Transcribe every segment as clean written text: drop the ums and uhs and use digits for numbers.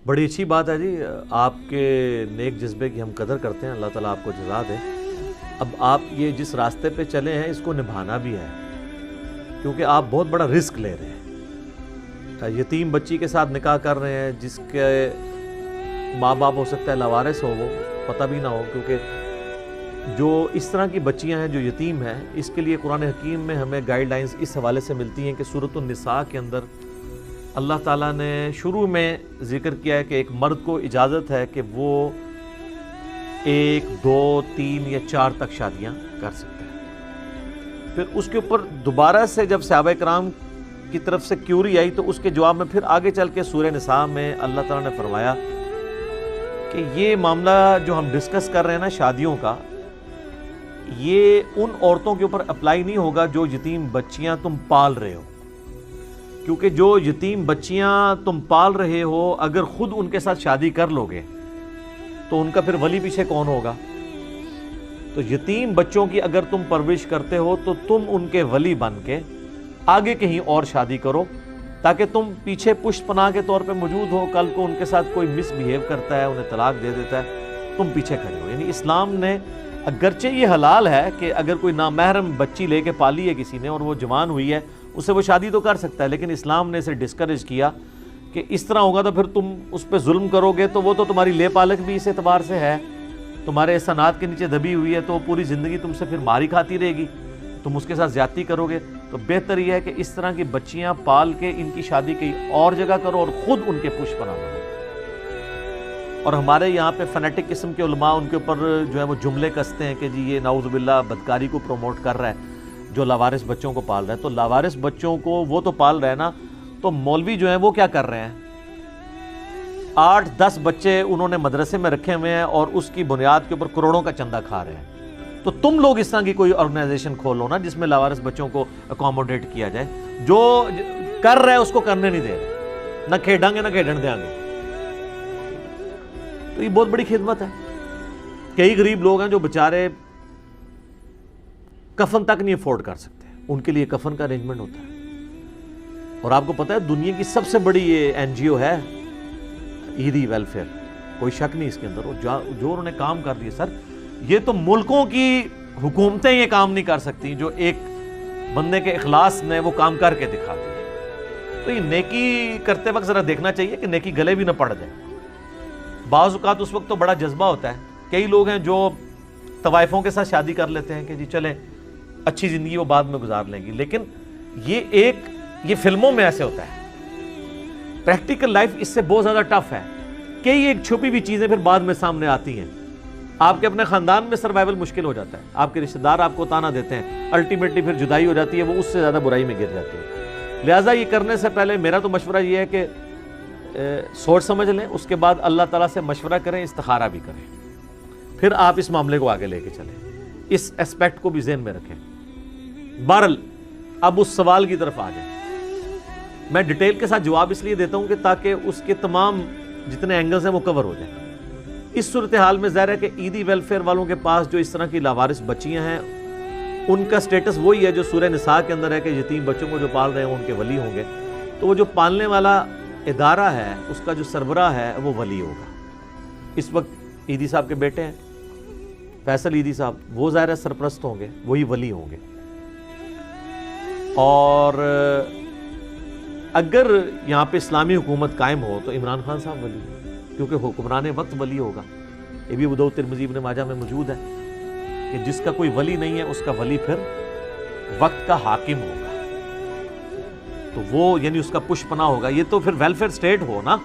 بڑی اچھی بات ہے جی، آپ کے نیک جذبے کی ہم قدر کرتے ہیں، اللہ تعالیٰ آپ کو جزا دے۔ اب آپ یہ جس راستے پہ چلے ہیں اس کو نبھانا بھی ہے، کیونکہ آپ بہت بڑا رسک لے رہے ہیں۔ یتیم بچی کے ساتھ نکاح کر رہے ہیں جس کے ماں باپ ہو سکتا ہے لاوارث ہو، وہ پتہ بھی نہ ہو، کیونکہ جو اس طرح کی بچیاں ہیں جو یتیم ہیں، اس کے لیے قرآن حکیم میں ہمیں گائیڈ لائنز اس حوالے سے ملتی ہیں کہ سورۃ النساء کے اندر اللہ تعالیٰ نے شروع میں ذکر کیا ہے کہ ایک مرد کو اجازت ہے کہ وہ 1، 2، 3 یا 4 تک شادیاں کر سکتے ہیں۔ پھر اس کے اوپر دوبارہ سے جب صحابہ کرام کی طرف سے کیوری آئی تو اس کے جواب میں پھر آگے چل کے سورہ نساء میں اللہ تعالیٰ نے فرمایا کہ یہ معاملہ جو ہم ڈسکس کر رہے ہیں نا شادیوں کا، یہ ان عورتوں کے اوپر اپلائی نہیں ہوگا جو یتیم بچیاں تم پال رہے ہو، کیونکہ جو یتیم بچیاں تم پال رہے ہو اگر خود ان کے ساتھ شادی کر لو گے تو ان کا پھر ولی پیچھے کون ہوگا؟ تو یتیم بچوں کی اگر تم پرورش کرتے ہو تو تم ان کے ولی بن کے آگے کہیں اور شادی کرو، تاکہ تم پیچھے پشت پناہ کے طور پہ موجود ہو، کل کو ان کے ساتھ کوئی مس بیہیو کرتا ہے، انہیں طلاق دے دیتا ہے، تم پیچھے کھڑے ہو۔ یعنی اسلام نے اگرچہ یہ حلال ہے کہ اگر کوئی نامحرم بچی لے کے پالی ہے کسی نے اور وہ جوان ہوئی ہے، اسے وہ شادی تو کر سکتا ہے، لیکن اسلام نے اسے ڈسکریج کیا کہ اس طرح ہوگا تو پھر تم اس پہ ظلم کرو گے تو وہ تو تمہاری لے پالک بھی اس اعتبار سے ہے، تمہارے احسانات کے نیچے دبی ہوئی ہے، تو پوری زندگی تم سے پھر ماری کھاتی رہے گی، تم اس کے ساتھ زیادتی کرو گے۔ تو بہتر یہ ہے کہ اس طرح کی بچیاں پال کے ان کی شادی کہیں اور جگہ کرو اور خود ان کے پشت پناہ بنو۔ اور ہمارے یہاں پہ فنیٹک قسم کے علماء ان کے اوپر جو ہے وہ جملے کستے ہیں کہ جی یہ نعوذ باللہ بدکاری کو پروموٹ کر رہا ہے جو لاوارث بچوں کو پال رہا ہے۔ تو لاوارث بچوں کو وہ تو پال رہا ہے نا، تو مولوی جو ہیں وہ کیا کر رہے ہیں؟ 8-10 بچے انہوں نے مدرسے میں رکھے ہوئے ہیں اور اس کی بنیاد کے اوپر کروڑوں کا چندہ کھا رہے ہیں۔ تو تم لوگ اس طرح کی کوئی آرگنائزیشن کھولو نا جس میں لاوارث بچوں کو اکوموڈیٹ کیا جائے، جو کر رہے ہیں اس کو کرنے نہیں دے رہے، نہ کھیڑیں گے نہ کھیڑن دیں گے۔ تو یہ بہت بڑی خدمت ہے۔ کئی غریب لوگ ہیں جو بیچارے کفن تک نہیں افورڈ کر سکتے، ان کے لیے کفن کا ارینجمنٹ ہوتا ہے۔ اور آپ کو پتہ ہے دنیا کی سب سے بڑی یہ NGO ہے ایدی ویلفیئر، کوئی شک نہیں اس کے اندر، جو انہوں نے کام کر دیا سر، یہ تو ملکوں کی حکومتیں یہ کام نہیں کر سکتی جو ایک بندے کے اخلاص نے وہ کام کر کے دکھا دیا۔ تو یہ نیکی کرتے وقت ذرا دیکھنا چاہیے کہ نیکی گلے بھی نہ پڑ جائے۔ بعض اوقات اس وقت تو بڑا جذبہ ہوتا ہے، کئی لوگ ہیں جو طوائفوں کے ساتھ شادی کر لیتے ہیں کہ جی چلیں اچھی زندگی وہ بعد میں گزار لیں گی، لیکن یہ فلموں میں ایسے ہوتا ہے، پریکٹیکل لائف اس سے بہت زیادہ ٹف ہے۔ کئی ایک چھپی ہوئی چیزیں پھر بعد میں سامنے آتی ہیں، آپ کے اپنے خاندان میں سروائیول مشکل ہو جاتا ہے، آپ کے رشتہ دار آپ کو تانا دیتے ہیں، الٹیمیٹلی پھر جدائی ہو جاتی ہے، وہ اس سے زیادہ برائی میں گر جاتی ہے۔ لہٰذا یہ کرنے سے پہلے میرا تو مشورہ یہ ہے کہ سوچ سمجھ لیں، اس کے بعد اللہ تعالیٰ سے مشورہ کریں، استخارہ بھی کریں، پھر آپ اس معاملے کو آگے لے کے چلیں، اس اسپیکٹ کو بھی ذہن میں رکھیں۔ بہرحال اب اس سوال کی طرف آ جائیں، میں ڈیٹیل کے ساتھ جواب اس لیے دیتا ہوں کہ تاکہ اس کے تمام جتنے اینگلز ہیں وہ کور ہو جائیں۔ اس صورتحال میں ظاہر ہے کہ ایدی ویلفیئر والوں کے پاس جو اس طرح کی لاوارث بچیاں ہیں ان کا سٹیٹس وہی ہے جو سورہ نساء کے اندر ہے کہ یتیم بچوں کو جو پال رہے ہیں ان کے ولی ہوں گے، تو وہ جو پالنے والا ادارہ ہے اس کا جو سربراہ ہے وہ ولی ہوگا۔ اس وقت ایدی صاحب کے بیٹے ہیں فیصل ایدی صاحب، وہ ظاہر ہے سرپرست ہوں گے، وہی ولی ہوں گے۔ اور اگر یہاں پہ اسلامی حکومت قائم ہو تو عمران خان صاحب ولی ہیں، کیونکہ حکمران وقت ولی ہوگا۔ یہ بھی ابو داؤد ترمذی ابن ماجہ میں موجود ہے کہ جس کا کوئی ولی نہیں ہے اس کا ولی پھر وقت کا حاکم ہوگا، تو وہ یعنی اس کا پشت پناہ ہوگا۔ یہ تو پھر ویلفیئر سٹیٹ ہو نا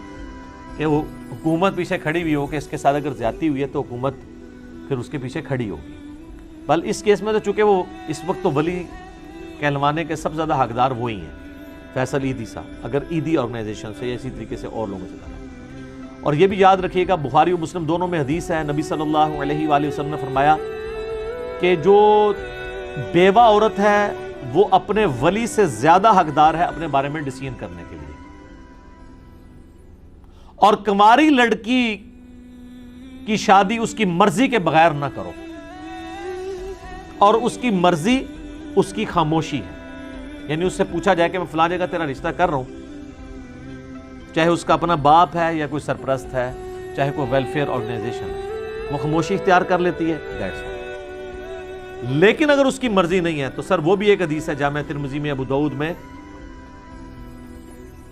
کہ وہ حکومت پیچھے کھڑی ہوئی ہو کہ اس کے ساتھ اگر زیادتی ہوئی ہے تو حکومت پھر اس کے پیچھے کھڑی ہوگی۔ بل اس کیس میں تو چونکہ وہ اس وقت تو ولی کہلوانے کے سب سے زیادہ حقدار وہی ہیں، فیصل ایدی صاحب، اگر ایدی آرگنائزیشن سے یا اسی طریقے سے اور لوگوں سے کریں۔ اور یہ بھی یاد رکھیے گا بخاری و مسلم دونوں میں حدیث ہے، نبی صلی اللہ علیہ وآلہ وسلم نے فرمایا کہ جو بیوہ عورت ہے وہ اپنے ولی سے زیادہ حقدار ہے اپنے بارے میں ڈیسیژن کرنے کے لیے، اور کماری لڑکی کی شادی اس کی مرضی کے بغیر نہ کرو، اور اس کی مرضی اس کی خاموشی ہے، یعنی اس سے پوچھا جائے کہ میں فلاں جگہ تیرا رشتہ کر رہا ہوں، چاہے اس کا اپنا باپ ہے یا کوئی سرپرست ہے، چاہے کوئی ویلفیئر آرگنائزیشن ہے، وہ خاموشی اختیار کر لیتی ہے، دیٹس آل۔ لیکن اگر اس کی مرضی نہیں ہے تو سر وہ بھی ایک حدیث ہے جامع ترمذی میں، ابو داؤد میں،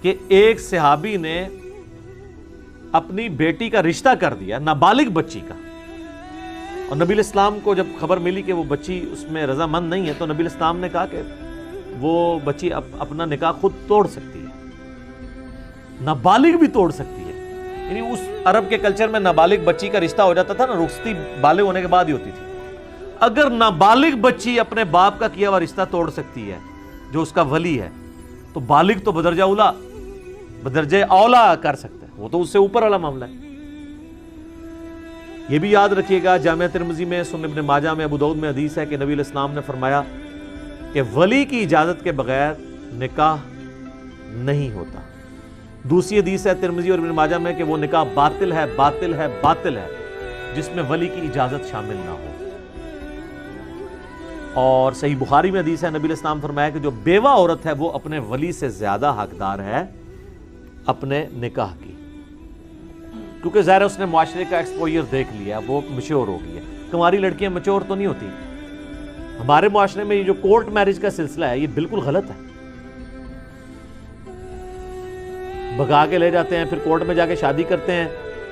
کہ ایک صحابی نے اپنی بیٹی کا رشتہ کر دیا، نابالغ بچی کا، اور نبی الاسلام کو جب خبر ملی کہ وہ بچی اس میں رضامند نہیں ہے تو نبی الاسلام نے کہا کہ وہ بچی اپنا نکاح خود توڑ سکتی ہے، نابالغ بھی توڑ سکتی ہے۔ یعنی اس عرب کے کلچر میں نابالغ بچی کا رشتہ ہو جاتا تھا نا، رخصتی بالغ ہونے کے بعد ہی ہوتی تھی۔ اگر نابالغ بچی اپنے باپ کا کیا ہوا رشتہ توڑ سکتی ہے جو اس کا ولی ہے، تو بالغ تو بدرجہ اولا کر سکتا ہے، وہ تو اس سے اوپر والا معاملہ ہے۔ یہ بھی یاد رکھیے گا، جامع ترمذی میں، سنن ابن ماجہ میں، ابو داؤد میں حدیث ہے کہ نبی علیہ السلام نے فرمایا کہ ولی کی اجازت کے بغیر نکاح نہیں ہوتا۔ دوسری حدیث ہے ترمذی اور ابن ماجہ میں کہ وہ نکاح باطل ہے، باطل ہے، باطل ہے جس میں ولی کی اجازت شامل نہ ہو۔ اور صحیح بخاری میں حدیث ہے، نبی علیہ السلام فرمایا کہ جو بیوہ عورت ہے وہ اپنے ولی سے زیادہ حقدار ہے اپنے نکاح کی، کیونکہ ظاہر اس نے معاشرے کا ایکسپوئر دیکھ لیا، وہ میچور ہو گئی ہے۔ کنواری لڑکیاں میچور تو نہیں ہوتی۔ ہمارے معاشرے میں یہ جو کورٹ میرج کا سلسلہ ہے یہ بالکل غلط ہے، بھگا کے لے جاتے ہیں، پھر کورٹ میں جا کے شادی کرتے ہیں،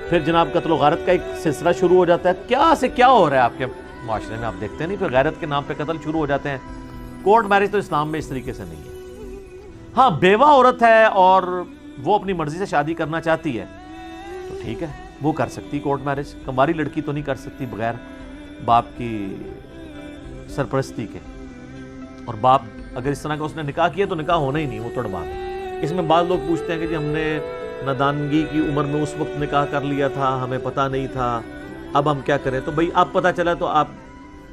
پھر جناب قتل و غارت کا ایک سلسلہ شروع ہو جاتا ہے۔ کیا سے کیا ہو رہا ہے آپ کے معاشرے میں، آپ دیکھتے نہیں، پھر غیرت کے نام پہ قتل شروع ہو جاتے ہیں۔ کورٹ میرج تو اسلام میں اس طریقے سے نہیں ہے۔ ہاں بیوہ عورت ہے اور وہ اپنی مرضی سے شادی کرنا چاہتی ہے تو ٹھیک ہے، وہ کر سکتی کورٹ میرج۔ کنواری لڑکی تو نہیں کر سکتی بغیر باپ کی سرپرستی کے، اور باپ اگر اس طرح کا اس نے نکاح کیا تو نکاح ہونا ہی نہیں، وہ توڑوا دے۔ اس میں بعض لوگ پوچھتے ہیں کہ جی ہم نے نادانگی کی عمر میں اس وقت نکاح کر لیا تھا، ہمیں پتہ نہیں تھا، اب ہم کیا کریں؟ تو بھئی اب پتہ چلا تو آپ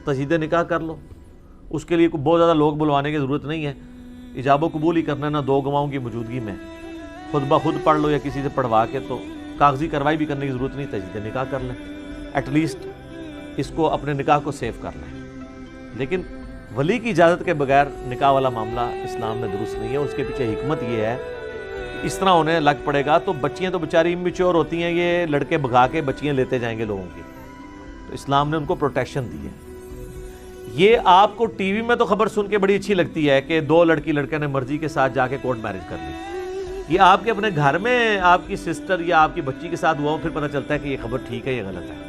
تجدید نکاح کر لو، اس کے لیے بہت زیادہ لوگ بلوانے کی ضرورت نہیں ہے، ایجاب و قبول ہی کرنا ہے نا، دو گواہوں کی موجودگی میں خود بخود پڑھ لو یا کسی سے پڑھوا کے، تو کاغذی کارروائی بھی کرنے کی ضرورت نہیں، تجدید نکاح کر لیں، ایٹ لیسٹ اس کو اپنے نکاح کو سیو کر لیں۔ لیکن ولی کی اجازت کے بغیر نکاح والا معاملہ اسلام میں درست نہیں ہے۔ اس کے پیچھے حکمت یہ ہے کہ اس طرح ہونے لگ پڑے گا تو بچیاں تو بیچاری امیچور ہوتی ہیں، یہ لڑکے بھگا کے بچیاں لیتے جائیں گے لوگوں کی، تو اسلام نے ان کو پروٹیکشن دی ہے۔ یہ آپ کو ٹی وی میں تو خبر سن کے بڑی اچھی لگتی ہے کہ دو لڑکے نے مرضی کے ساتھ جا کے کورٹ میرج کر لی، یہ آپ کے اپنے گھر میں آپ کی سسٹر یا آپ کی بچی کے ساتھ ہوا ہو، پھر پتہ چلتا ہے کہ یہ خبر ٹھیک ہے یہ غلط ہے۔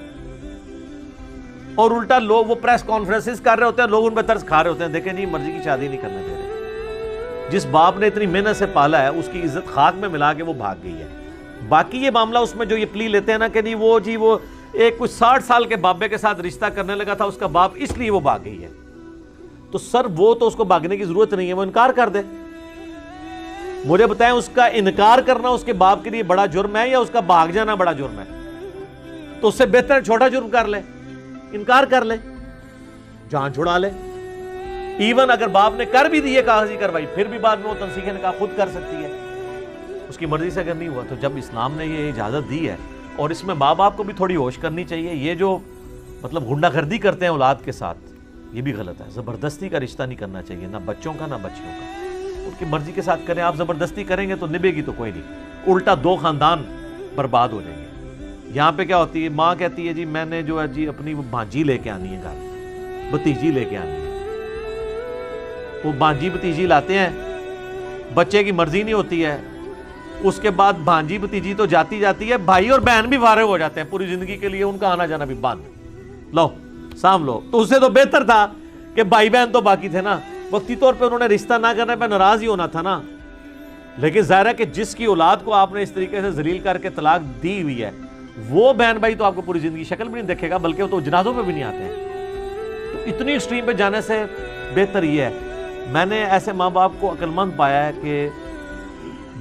اور الٹا لوگ وہ پریس کانفرنسز کر رہے ہوتے ہیں، لوگ ان پہ ترس کھا رہے ہوتے ہیں، دیکھیں نہیں مرضی کی شادی نہیں کرنے دے رہے۔ جس باپ نے اتنی محنت سے پالا ہے اس کی عزت خاک میں ملا کے وہ بھاگ گئی ہے۔ باقی یہ معاملہ اس میں جو یہ پلی لیتے ہیں نا کہ نہیں وہ ایک کچھ 60 سال کے بابے کے ساتھ رشتہ کرنے لگا تھا اس کا باپ، اس لیے وہ بھاگ گئی ہے، تو سر وہ تو اس کو بھاگنے کی ضرورت نہیں ہے، وہ انکار کر دے۔ مجھے بتائیں اس کا انکار کرنا اس کے باپ کے لیے بڑا جرم ہے یا اس کا بھاگ جانا بڑا جرم ہے؟ تو اس سے بہتر چھوٹا جرم کر لے، انکار کر لے، جان چھڑا لے۔ ایون اگر باپ نے کر بھی دی ہے کاغذی کارروائی، پھر بھی بعد میں وہ تنسیخ نکاح خود کر سکتی ہے، اس کی مرضی سے اگر نہیں ہوا۔ تو جب اسلام نے یہ اجازت دی ہے، اور اس میں ماں باپ کو بھی تھوڑی ہوش کرنی چاہیے، یہ جو مطلب غنڈہ گردی کرتے ہیں اولاد کے ساتھ، یہ بھی غلط ہے۔ زبردستی کا رشتہ نہیں کرنا چاہیے، نہ بچوں کا نہ بچیوں کا، ان کی مرضی کے ساتھ کریں۔ آپ زبردستی کریں گے تو نبھے گی تو کوئی نہیں، الٹا دو خاندان برباد ہو جائیں گے۔ یہاں پہ کیا ہوتی ہے، ماں کہتی ہے جی میں نے جو ہے جی اپنی وہ بھانجی لے کے آنی ہے گھر، بھتیجی لے کے آنی ہے، وہ بھانجی بھتیجی لاتے ہیں، بچے کی مرضی نہیں ہوتی ہے، اس کے بعد بھانجی بھتیجی تو جاتی ہے، بھائی اور بہن بھی فارغ ہو جاتے ہیں پوری زندگی کے لیے، ان کا آنا جانا بھی بند، لو سام لو۔ تو اس سے تو بہتر تھا کہ بھائی بہن تو باقی تھے نا، وقتی طور پہ انہوں نے رشتہ نہ کرنے پہ ناراض ہی ہونا تھا نا۔ لیکن ظاہر ہے کہ جس کی اولاد کو آپ نے اس طریقے سے ذلیل کر کے طلاق دی ہوئی ہے، وہ بہن بھائی تو آپ کو پوری زندگی شکل بھی نہیں دیکھے گا، بلکہ وہ تو جنازوں پہ بھی نہیں آتے ہیں۔ تو اتنی ایکسٹریم پہ جانے سے بہتر یہ ہے، میں نے ایسے ماں باپ کو عقل مند پایا ہے کہ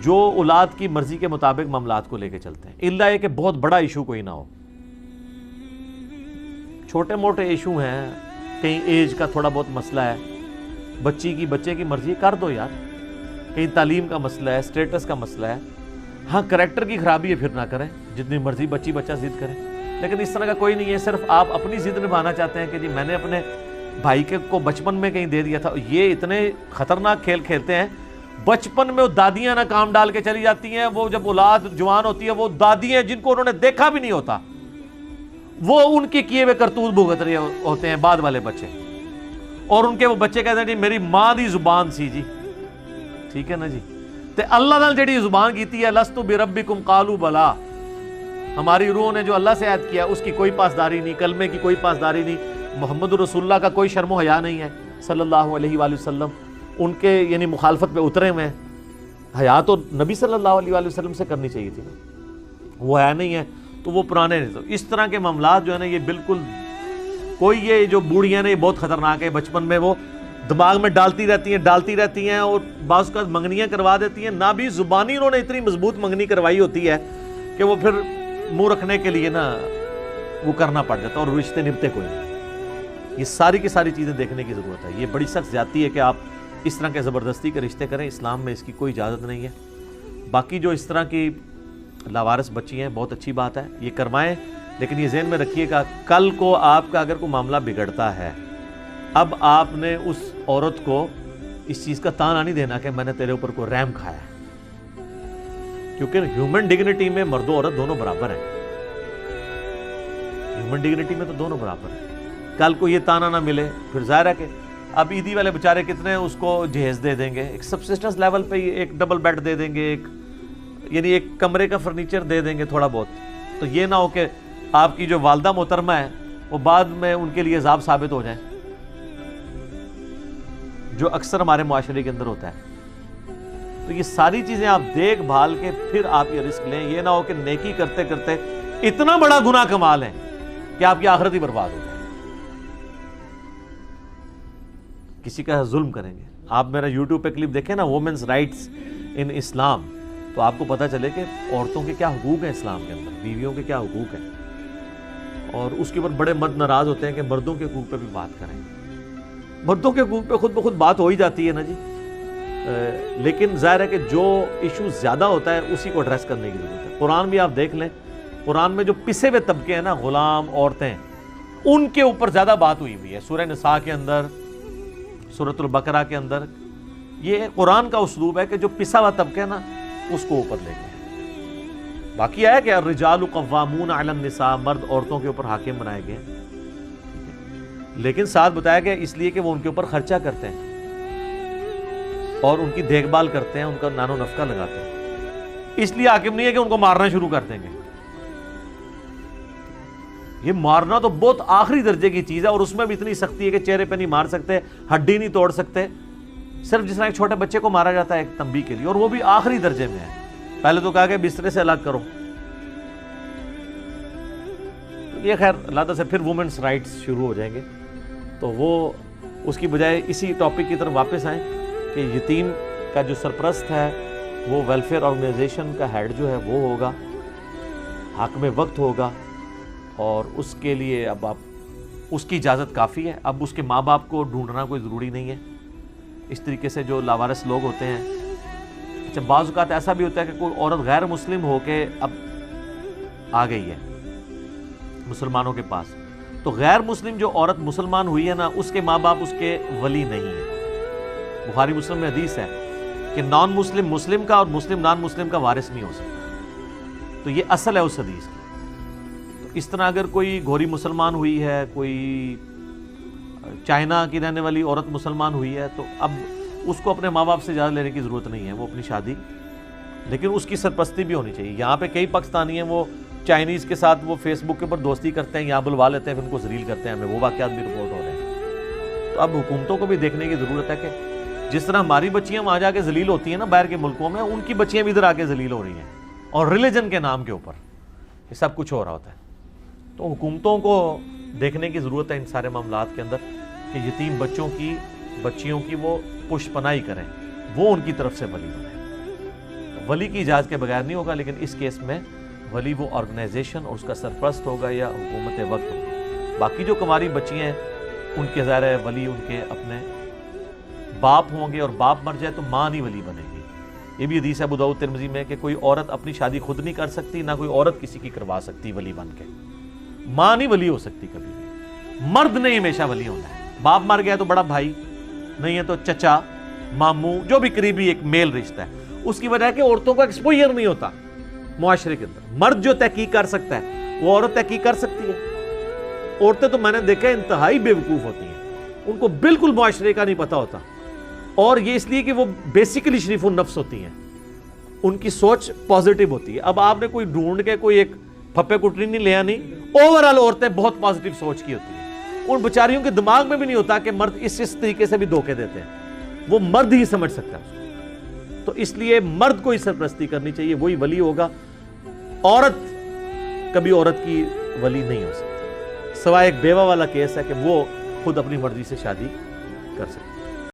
جو اولاد کی مرضی کے مطابق معاملات کو لے کے چلتے ہیں، الا یہ کہ بہت بڑا ایشو کوئی نہ ہو، چھوٹے موٹے ایشو ہیں، کہیں ایج کا تھوڑا بہت مسئلہ ہے، بچے کی مرضی کر دو یار، کہیں تعلیم کا مسئلہ ہے، سٹیٹس کا مسئلہ ہے، ہاں کریکٹر کی خرابی ہے پھر نہ کریں، جتنی مرضی بچہ ضد کرے، لیکن اس طرح کا کوئی نہیں ہے، صرف آپ اپنی ضد نبھانا چاہتے ہیں کہ جی میں نے اپنے بھائی کو بچپن میں کہیں دے دیا تھا۔ یہ اتنے خطرناک کھیل کھیلتے ہیں، بچپن میں وہ دادیاں نہ کام ڈال کے چلی جاتی ہیں، وہ جب اولاد جوان ہوتی ہے وہ دادی ہیں جن کو انہوں نے دیکھا بھی نہیں ہوتا، وہ ان کے کیے ہوئے کرتوت بھگت رہے ہوتے ہیں بعد والے بچے، اور ان کے وہ بچے کہتے ہیں جی میری ماں دی زبان سی جی، ٹھیک ہے نا جی، تے اللہ نال جڑی زبان کیتی ہے لستو بربکم قالوا بلا، ہماری روح نے جو اللہ سے عہد کیا اس کی کوئی پاسداری نہیں، کلمے کی کوئی پاسداری نہیں، محمد رسول اللہ کا کوئی شرم و حیا نہیں ہے صلی اللہ علیہ وآلہ وسلم، ان کے یعنی مخالفت پہ اترے ہوئے ہیں، حیا تو نبی صلی اللہ علیہ وآلہ وسلم سے کرنی چاہیے تھی نا، وہ حیا نہیں ہے تو وہ پرانے نہیں۔ تو اس طرح کے معاملات جو ہے نا یہ بالکل کوئی یہ جو بوڑھیاں نے یہ بہت خطرناک ہے، بچپن میں وہ دماغ میں ڈالتی رہتی ہیں اور بعض اوقات منگنیاں کروا دیتی ہیں، نہ بھی زبانی انہوں نے اتنی مضبوط منگنی کروائی ہوتی ہے کہ وہ پھر منہ رکھنے کے لیے نا وہ کرنا پڑ جاتا ہے اور رشتے نبھتے کوئی نہیں۔ یہ ساری کی ساری چیزیں دیکھنے کی ضرورت ہے، یہ بڑی سخت زیادتی ہے کہ آپ اس طرح کے زبردستی کے رشتے کریں، اسلام میں اس کی کوئی اجازت نہیں ہے۔ باقی جو اس طرح کی لاوارث بچی ہیں بہت اچھی بات ہے، یہ کروائیں، لیکن یہ ذہن میں رکھیے گا کل کو آپ کا اگر کوئی معاملہ بگڑتا ہے، اب آپ نے اس عورت کو اس چیز کا تانا نہیں دینا کہ میں نے تیرے اوپر کوئی رحم کھایا ہے، کیونکہ ہیومن ڈگنیٹی میں مرد و عورت دونوں برابر ہیں، ہیومن ڈگنیٹی میں تو دونوں برابر ہیں۔ کل کو یہ تانا نہ ملے، پھر ظاہر ہے کہ اب عیدی والے بیچارے کتنے اس کو جہیز دے دیں گے، ایک سبسسٹنس لیول پہ ایک ڈبل بیڈ دے دیں گے، یعنی ایک کمرے کا فرنیچر دے دیں گے تھوڑا بہت، تو یہ نہ ہو کہ آپ کی جو والدہ محترمہ ہے وہ بعد میں ان کے لیے عذاب ثابت ہو جائیں، جو اکثر ہمارے معاشرے کے اندر ہوتا ہے۔ تو یہ ساری چیزیں آپ دیکھ بھال کے پھر آپ یہ رسک لیں، یہ نہ ہو کہ نیکی کرتے کرتے اتنا بڑا گناہ کما لیں کہ آپ کی آخرت ہی برباد ہو جائے۔ کسی کا ظلم کریں گے، آپ میرا یوٹیوب پہ کلپ دیکھیں نا وومنز رائٹس ان اسلام، تو آپ کو پتہ چلے کہ عورتوں کے کیا حقوق ہیں اسلام کے اندر، بیویوں کے کیا حقوق ہیں، اور اس کے اوپر بڑے مرد ناراض ہوتے ہیں کہ مردوں کے حقوق پہ بھی بات کریں۔ مردوں کے حقوق پہ خود بخود بات ہو ہی جاتی ہے نا جی، لیکن ظاہر ہے کہ جو ایشو زیادہ ہوتا ہے اسی کو ایڈریس کرنے کی ضرورت ہے۔ قرآن بھی آپ دیکھ لیں، قرآن میں جو پسے ہوئے طبقے ہیں نا، غلام، عورتیں، ان کے اوپر زیادہ بات ہوئی ہے۔ سورہ نساء کے اندر، سورۃ البقرہ کے اندر، یہ قرآن کا اسلوب ہے کہ جو پسا ہوا طبقہ ہے نا اس کو اوپر لے کے۔ باقی ہے کہ الرجال قوامون علی النساء، مرد عورتوں کے اوپر حاکم بنائے گئے، لیکن ساتھ بتایا گیا اس لیے کہ وہ ان کے اوپر خرچہ کرتے ہیں اور ان کی دیکھ بھال کرتے ہیں، ان کا نان و نفقہ لگاتے ہیں، اس لیے حاکم نہیں ہے کہ ان کو مارنا شروع کر دیں گے۔ یہ مارنا تو بہت آخری درجے کی چیز ہے، اور اس میں بھی اتنی سختی ہے کہ چہرے پہ نہیں مار سکتے، ہڈی نہیں توڑ سکتے، صرف جس طرح ایک چھوٹے بچے کو مارا جاتا ہے ایک تنبیہ کے لیے، اور وہ بھی آخری درجے میں ہے۔ پہلے تو کہا کہ بسترے سے الگ کرو۔ تو یہ خیر اللہ تعالیٰ سے پھر وومنس رائٹس شروع ہو جائیں گے، تو وہ اس کی بجائے اسی ٹاپک کی طرف واپس آئیں کہ یتیم کا جو سرپرست ہے وہ ویلفیئر آرگنائزیشن کا ہیڈ جو ہے وہ ہوگا، حاکم وقت ہوگا، اور اس کے لیے اب آپ اس کی اجازت کافی ہے، اب اس کے ماں باپ کو ڈھونڈنا کوئی ضروری نہیں ہے۔ اس طریقے سے جو لاوارث لوگ ہوتے ہیں، اچھا بعض اوقات ایسا بھی ہوتا ہے کہ کوئی عورت غیر مسلم ہو کے اب آ گئی ہے مسلمانوں کے پاس، تو غیر مسلم جو عورت مسلمان ہوئی ہے نا اس کے ماں باپ اس کے ولی نہیں ہیں۔ بخاری مسلم میں حدیث ہے کہ نان مسلم مسلم کا اور مسلم نان مسلم کا وارث نہیں ہو سکتا، تو یہ اصل ہے اس حدیث کی۔ تو اس طرح اگر کوئی گھوری مسلمان ہوئی ہے، کوئی چائنا کی رہنے والی عورت مسلمان ہوئی ہے، تو اب اس کو اپنے ماں باپ سے اجازت لینے کی ضرورت نہیں ہے، وہ اپنی شادی، لیکن اس کی سرپرستی بھی ہونی چاہیے۔ یہاں پہ کئی پاکستانی ہیں وہ چائنیز کے ساتھ وہ فیس بک کے اوپر دوستی کرتے ہیں، یہاں بلوا لیتے ہیں، پھر ان کو ذلیل کرتے ہیں، ہمیں وہ واقعات بھی رپورٹ ہو رہے ہیں۔ تو اب حکومتوں کو بھی دیکھنے کی ضرورت ہے کہ جس طرح ہماری بچیاں وہاں جا کے ذلیل ہوتی ہیں نا باہر کے ملکوں میں، ان کی بچیاں بھی ادھر آ کے ذلیل ہو رہی ہیں، اور ریلیجن کے نام کے اوپر یہ سب کچھ ہو رہا ہوتا ہے۔ تو حکومتوں کو دیکھنے کی ضرورت ہے ان سارے معاملات کے اندر کہ یتیم بچیوں کی وہ پشت پناہی کریں، وہ ان کی طرف سے ولی بنیں۔ ولی کی اجازت کے بغیر نہیں ہوگا، لیکن اس کیس میں ولی وہ آرگنائزیشن اور اس کا سرپرست ہوگا یا حکومت وقت ہوگی۔ باقی جو کماری بچیاں ہیں ان کے ظاہر ہے ولی ان کے اپنے باپ ہوں گے، اور باپ مر جائے تو ماں نہیں ولی بنے گی۔ یہ بھی حدیث ہے ابو داؤد ترمذی میں کہ کوئی عورت اپنی شادی خود نہیں کر سکتی، نہ کوئی عورت کسی کی کروا سکتی ولی بن کے۔ ماں نہیں ولی ہو سکتی کبھی بھی، مرد نے ہمیشہ ولی ہونا ہے۔ باپ مر گیا تو بڑا بھائی، نہیں ہے تو چچا، ماموں جو بھی قریبی ایک میل رشتہ ہے، اس کی وجہ ہے کہ عورتوں کو ایکسپوئر نہیں ہوتا معاشرے کے اندر. مرد جو تحقیق کر سکتا ہے وہ عورت تحقیق کر سکتی ہے. عورتیں تو میں نے دیکھا انتہائی بے وقوف ہوتی ہیں، ان کو بالکل معاشرے کا نہیں پتا ہوتا، اور یہ اس لیے کہ وہ بیسیکلی شریف النفس ہوتی ہیں، ان کی سوچ پازیٹیو ہوتی ہے. اب آپ نے کوئی ڈھونڈ کے کوئی ایک پھپے کٹری نہیں لیا نہیں، اوورال عورتیں بہت پازیٹیو سوچ کی ہوتی ہیں. ان بیچاریوں کے دماغ میں بھی نہیں ہوتا کہ مرد اس طریقے سے بھی دھوکے دیتے ہیں، وہ مرد ہی سمجھ سکتا ہے. تو اس لیے مرد کو ہی سرپرستی کرنی چاہیے، وہی ولی ہوگا. عورت کبھی عورت کی ولی نہیں ہو سکتی، سوائے ایک بیوہ والا کیس ہے کہ وہ خود اپنی مرضی سے شادی کر سکتی ہے.